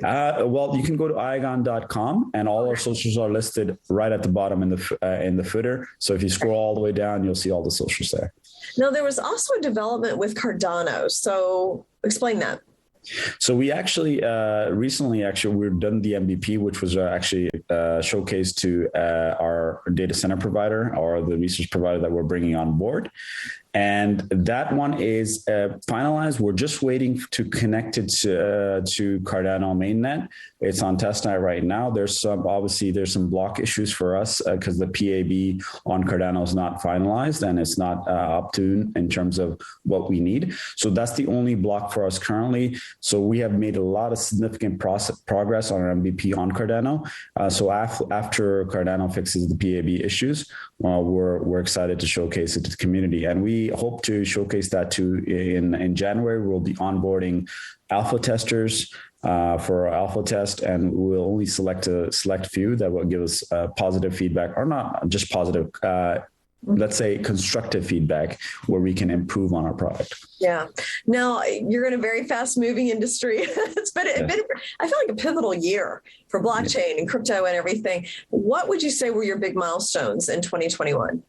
Well, you can go to iagon.com, and all our socials are listed right at the bottom in the footer. So if you scroll all the way down, you'll see all the socials there. Now, there was also a development with Cardano. So explain that. So we actually recently we've done the MVP, which was actually showcased to our data center provider or the research provider that we're bringing on board. And that one is finalized. We're just waiting to connect it to Cardano mainnet. It's on testnet right now. There's some block issues for us because the PAB on Cardano is not finalized and it's not up to in terms of what we need. So that's the only block for us currently. So we have made a lot of significant progress on our MVP on Cardano. So after Cardano fixes the PAB issues, we're excited to showcase it to the community, and we hope to showcase that too in January. We'll be onboarding alpha testers for our alpha test, and we'll only select a few that will give us positive feedback, or not just positive, let's say constructive feedback where we can improve on our product. Yeah. Now, you're in a very fast moving industry. It's been, I feel like, a pivotal year for blockchain and crypto and everything. What would you say were your big milestones in 2021?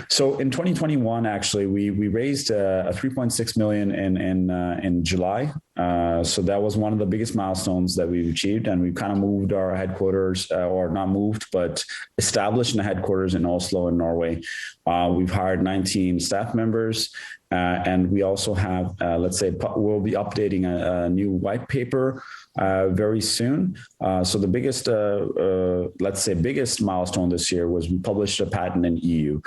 So in 2021, actually, we raised a 3.6 million in July. So that was one of the biggest milestones that we've achieved, and we've kind of moved our headquarters, or not moved, but established a headquarters in Oslo in Norway. We've hired 19 staff members, and we also have, we'll be updating a new white paper very soon. So the biggest, biggest milestone this year was we published a patent in EU,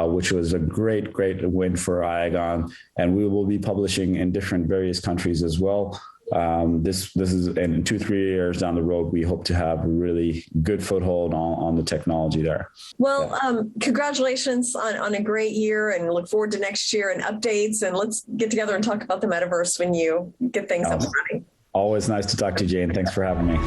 which was a great win for IAGON, and we will be publishing in different various countries as well. This is in 2-3 years down the road, we hope to have a really good foothold on the technology there. Well, congratulations on a great year, and look forward to next year and updates, and let's get together and talk about the metaverse when you get things up and running. Always nice to talk to you, Jane. Thanks for having me.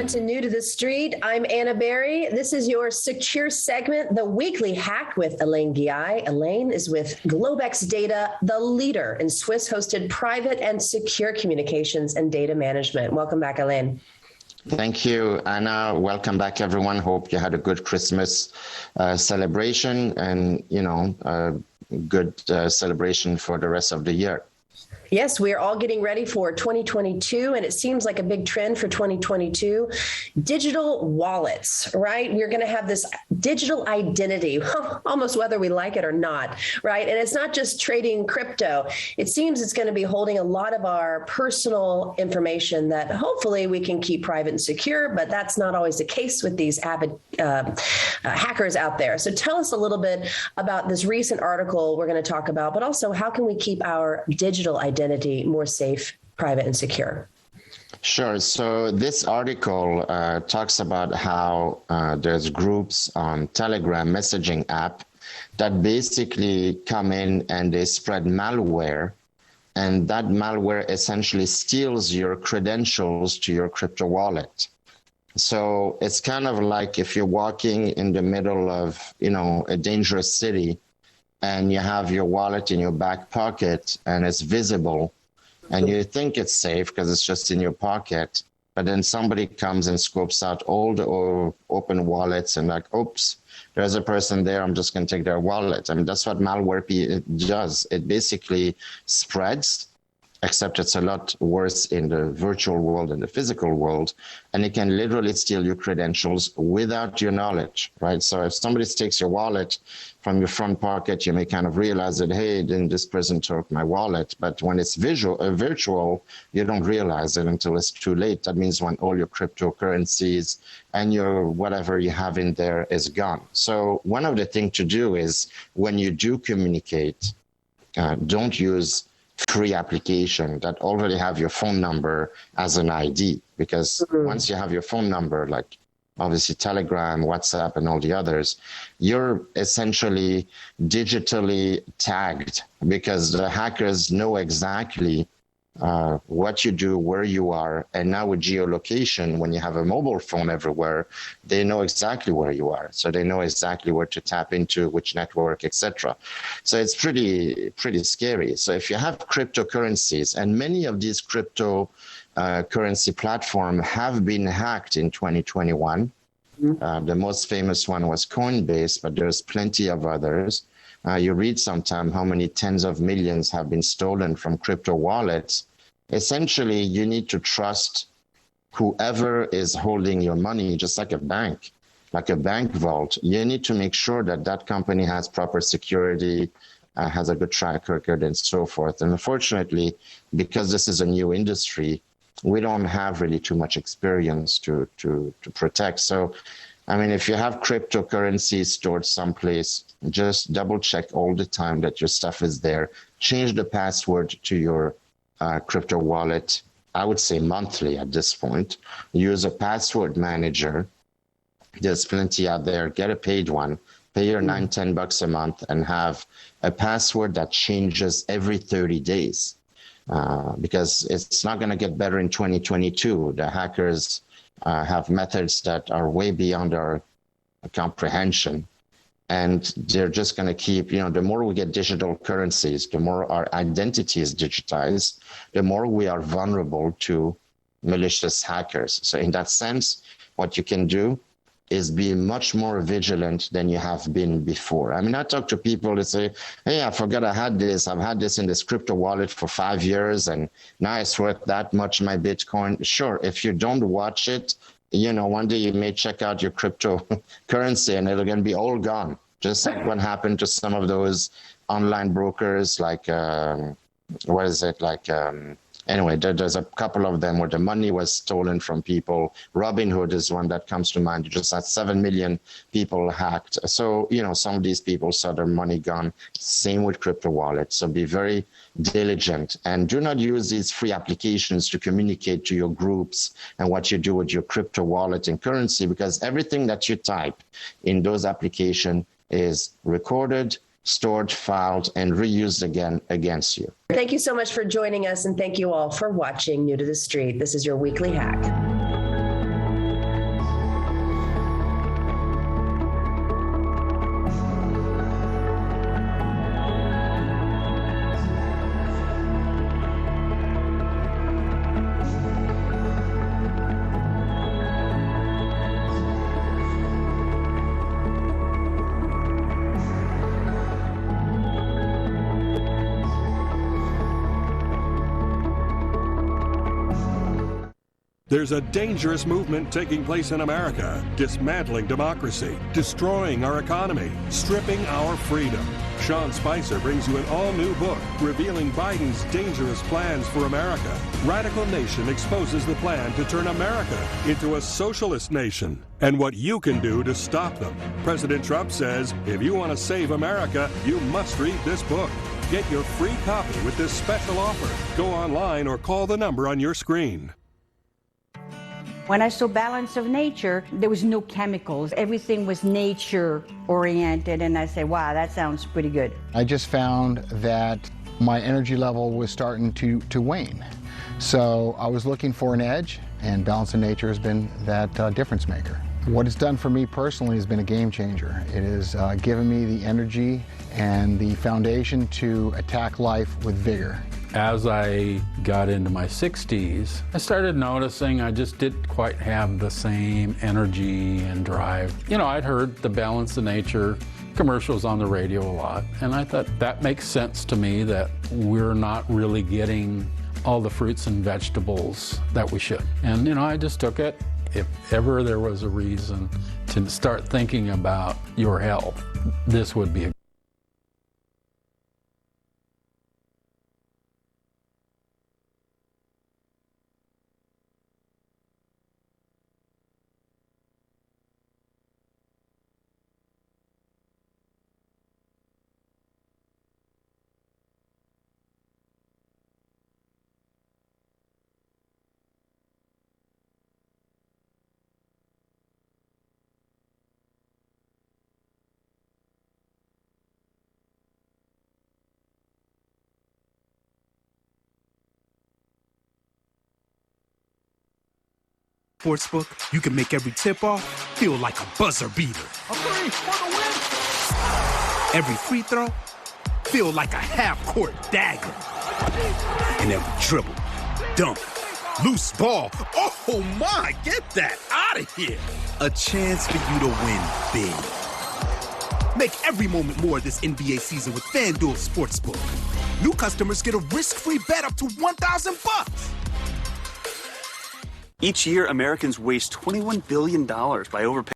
To New to the Street. I'm Anna Berry. This is your secure segment, The Weekly Hack with Elaine Guy. Elaine is with Globex Data, the leader in Swiss-hosted private and secure communications and data management. Welcome back, Elaine. Thank you, Anna. Welcome back, everyone. Hope you had a good Christmas celebration and, a good celebration for the rest of the year. Yes, we are all getting ready for 2022, and it seems like a big trend for 2022. Digital wallets, right? We're going to have this digital identity, almost whether we like it or not, right? And it's not just trading crypto. It seems it's going to be holding a lot of our personal information that hopefully we can keep private and secure, but that's not always the case with these avid hackers out there. So tell us a little bit about this recent article we're going to talk about, but also how can we keep our digital identity more safe, private, and secure? Sure. So this article talks about how there's groups on Telegram messaging app that basically come in and they spread malware, and that malware essentially steals your credentials to your crypto wallet. So it's kind of like if you're walking in the middle of, a dangerous city, and you have your wallet in your back pocket and it's visible and you think it's safe because it's just in your pocket, but then somebody comes and scopes out all the open wallets and like, oops, there's a person there, I'm just going to take their wallet. I mean, that's what malware does. It basically spreads, except it's a lot worse in the virtual world than the physical world. And it can literally steal your credentials without your knowledge, right? So if somebody takes your wallet from your front pocket, you may kind of realize that, hey, then this person took my wallet. But when it's virtual, you don't realize it until it's too late. That means when all your cryptocurrencies and your whatever you have in there is gone. So one of the things to do is when you do communicate, don't use free application that already have your phone number as an ID, because once you have your phone number, like obviously Telegram, WhatsApp, and all the others, you're essentially digitally tagged because the hackers know exactly what you do, where you are. And now with geolocation, when you have a mobile phone everywhere, they know exactly where you are. So they know exactly where to tap into, which network, etc. So it's pretty scary. So if you have cryptocurrencies, and many of these cryptocurrency platforms have been hacked in 2021. The most famous one was Coinbase, but there's plenty of others. You read sometime how many tens of millions have been stolen from crypto wallets. Essentially, you need to trust whoever is holding your money, just like a bank vault. You need to make sure that that company has proper security, has a good track record, and so forth. And unfortunately, because this is a new industry, we don't have really too much experience to protect. So, I mean, if you have cryptocurrency stored someplace, just double check all the time that your stuff is there. Change the password to your crypto wallet, I would say monthly at this point. Use a password manager. There's plenty out there. Get a paid one. Pay your $9-10 a month and have a password that changes every 30 days. Because it's not going to get better in 2022. The hackers have methods that are way beyond our comprehension. And they're just going to keep, the more we get digital currencies, the more our identity is digitized, the more we are vulnerable to malicious hackers. So in that sense, what you can do is be much more vigilant than you have been before. I mean, I talk to people that say, hey, I forgot I had this. I've had this in this crypto wallet for 5 years, and now it's worth that much, my Bitcoin. Sure, if you don't watch it, one day you may check out your cryptocurrency and it'll gonna be all gone. Just like what happened to some of those online brokers, like, anyway, there's a couple of them where the money was stolen from people. Robinhood is one that comes to mind. You just had 7 million people hacked. So, some of these people saw their money gone. Same with crypto wallets. So be very diligent and do not use these free applications to communicate to your groups and what you do with your crypto wallet and currency, because everything that you type in those applications is recorded, stored, filed, and reused again against you. Thank you so much for joining us, and thank you all for watching New to the Street. This is your weekly hack. There's a dangerous movement taking place in America, dismantling democracy, destroying our economy, stripping our freedom. Sean Spicer brings you an all-new book revealing Biden's dangerous plans for America. Radical Nation exposes the plan to turn America into a socialist nation and what you can do to stop them. President Trump says, if you want to save America, you must read this book. Get your free copy with this special offer. Go online or call the number on your screen. When I saw Balance of Nature, there was no chemicals. Everything was nature-oriented, and I said, wow, that sounds pretty good. I just found that my energy level was starting to wane. So I was looking for an edge, and Balance of Nature has been that difference maker. What it's done for me personally has been a game changer. It has given me the energy and the foundation to attack life with vigor. As I got into my 60s, I started noticing I just didn't quite have the same energy and drive. You know, I'd heard the Balance of Nature commercials on the radio a lot, and I thought that makes sense to me that we're not really getting all the fruits and vegetables that we should. And, you know, I just took it. If ever there was a reason to start thinking about your health, this would be a Sportsbook, you can make every tip-off feel like a buzzer beater. Every free throw feel like a half-court dagger. And every dribble, dunk, loose ball, oh my, get that out of here. A chance for you to win big. Make every moment more this NBA season with FanDuel Sportsbook. New customers get a risk-free bet up to $1,000. Each year, Americans waste $21 billion by overpaying.